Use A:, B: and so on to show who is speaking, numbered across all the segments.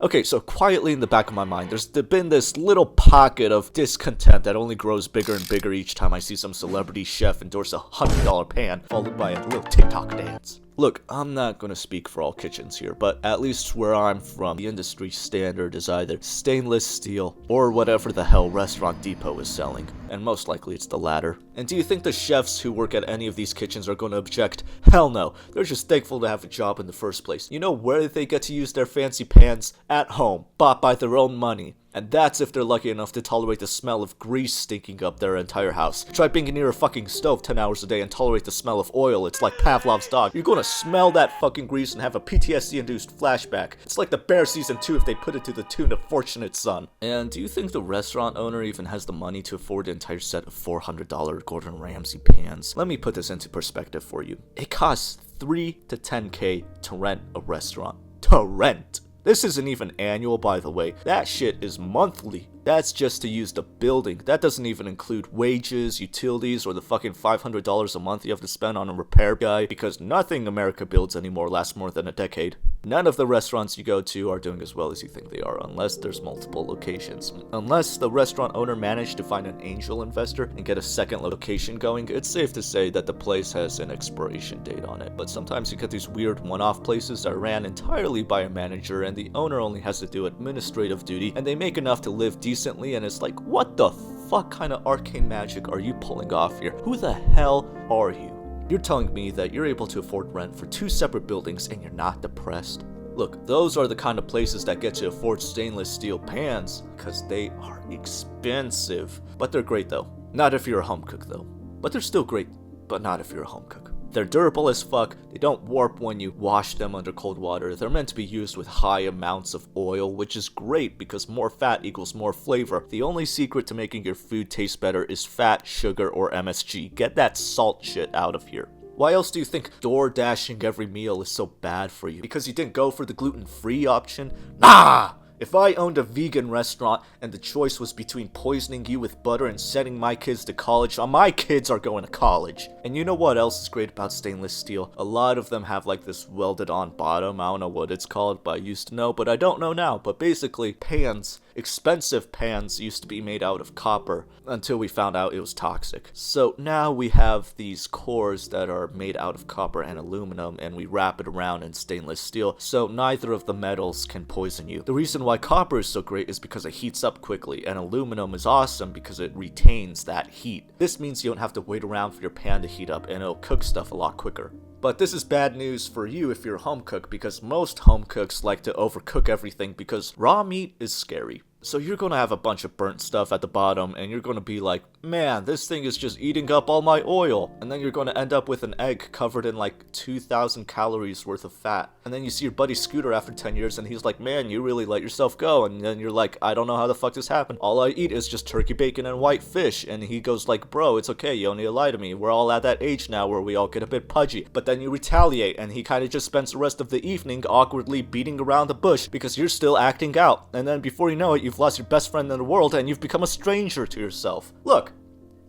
A: Okay, so quietly in the back of my mind, there's been this little pocket of discontent that only grows bigger and bigger each time I see some celebrity chef endorse a $100 pan, followed by a little TikTok dance. Look, I'm not gonna speak for all kitchens here, but at least where I'm from, the industry standard is either stainless steel or whatever the hell Restaurant Depot is selling, and most likely it's the latter. And do you think the chefs who work at any of these kitchens are gonna object? Hell no, they're just thankful to have a job in the first place. You know where they get to use their fancy pans? At home, bought by their own money. And that's if they're lucky enough to tolerate the smell of grease stinking up their entire house. Try being near a fucking stove 10 hours a day and tolerate the smell of oil. It's like Pavlov's dog. You're gonna smell that fucking grease and have a PTSD-induced flashback. It's like The Bear Season 2 if they put it to the tune of Fortunate Son. And do you think the restaurant owner even has the money to afford an entire set of $400 Gordon Ramsay pans? Let me put this into perspective for you. It costs $3 to $10K to rent a restaurant. To rent! This isn't even annual, by the way. That shit is monthly. That's just to use the building. That doesn't even include wages, utilities, or the fucking $500 a month you have to spend on a repair guy, because nothing America builds anymore lasts more than a decade. None of the restaurants you go to are doing as well as you think they are, unless there's multiple locations. Unless the restaurant owner managed to find an angel investor and get a second location going, it's safe to say that the place has an expiration date on it. But sometimes you get these weird one-off places that are ran entirely by a manager, and the owner only has to do administrative duty, and they make enough to live decently, and it's like, what the fuck kind of arcane magic are you pulling off here? Who the hell are you? You're telling me that you're able to afford rent for 2 separate buildings and you're not depressed? Look, those are the kind of places that get you to afford stainless steel pans, because they are expensive. But they're great though. Not if you're a home cook though. But they're still great, but not if you're a home cook. They're durable as fuck, they don't warp when you wash them under cold water, they're meant to be used with high amounts of oil, which is great because more fat equals more flavor. The only secret to making your food taste better is fat, sugar, or MSG. Get that salt shit out of here. Why else do you think door dashing every meal is so bad for you? Because you didn't go for the gluten-free option? Nah! If I owned a vegan restaurant and the choice was between poisoning you with butter and sending my kids to college, my kids are going to college. And you know what else is great about stainless steel? A lot of them have like this welded on bottom. I don't know what it's called, but I used to know, but I don't know now. But basically, pans, expensive pans, used to be made out of copper until we found out it was toxic. So now we have these cores that are made out of copper and aluminum, and we wrap it around in stainless steel, so neither of the metals can poison you. The reason why copper is so great is because it heats up quickly, and aluminum is awesome because it retains that heat. This means you don't have to wait around for your pan to heat up, and it'll cook stuff a lot quicker. But this is bad news for you if you're a home cook, because most home cooks like to overcook everything because raw meat is scary. So you're gonna have a bunch of burnt stuff at the bottom, and you're gonna be like, man, this thing is just eating up all my oil. And then you're gonna end up with an egg covered in like 2,000 calories worth of fat. And then you see your buddy Scooter after 10 years, and he's like, man, you really let yourself go. And then you're like, I don't know how the fuck this happened. All I eat is just turkey bacon and white fish. And he goes like, bro, it's okay, you don't need to lie to me. We're all at that age now where we all get a bit pudgy. But then you retaliate, and he kind of just spends the rest of the evening awkwardly beating around the bush because you're still acting out. And then before you know it, you've lost your best friend in the world and you've become a stranger to yourself. Look,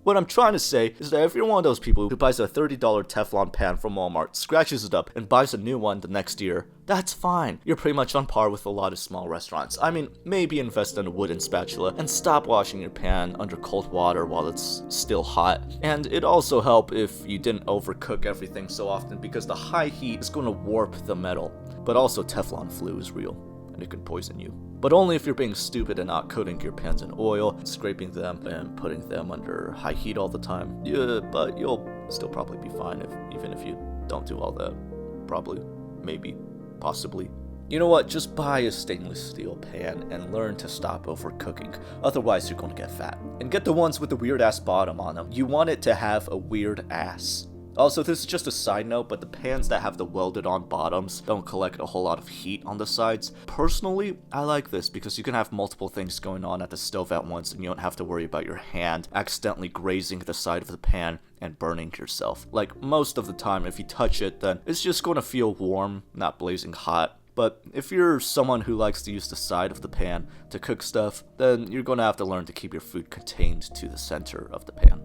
A: what I'm trying to say is that if you're one of those people who buys a $30 Teflon pan from Walmart, scratches it up, and buys a new one the next year, that's fine. You're pretty much on par with a lot of small restaurants. I mean, maybe invest in a wooden spatula and stop washing your pan under cold water while it's still hot. And it'd also help if you didn't overcook everything so often, because the high heat is going to warp the metal. But also Teflon flu is real, and it can poison you. But only if you're being stupid and not coating your pans in oil, and scraping them and putting them under high heat all the time. Yeah, but you'll still probably be fine even if you don't do all that. Probably, maybe, possibly. You know what, just buy a stainless steel pan and learn to stop overcooking. Otherwise you're going to get fat. And get the ones with the weird ass bottom on them. You want it to have a weird ass. Also, this is just a side note, but the pans that have the welded on bottoms don't collect a whole lot of heat on the sides. Personally, I like this because you can have multiple things going on at the stove at once, and you don't have to worry about your hand accidentally grazing the side of the pan and burning yourself. Like, most of the time, if you touch it, then it's just going to feel warm, not blazing hot. But if you're someone who likes to use the side of the pan to cook stuff, then you're going to have to learn to keep your food contained to the center of the pan.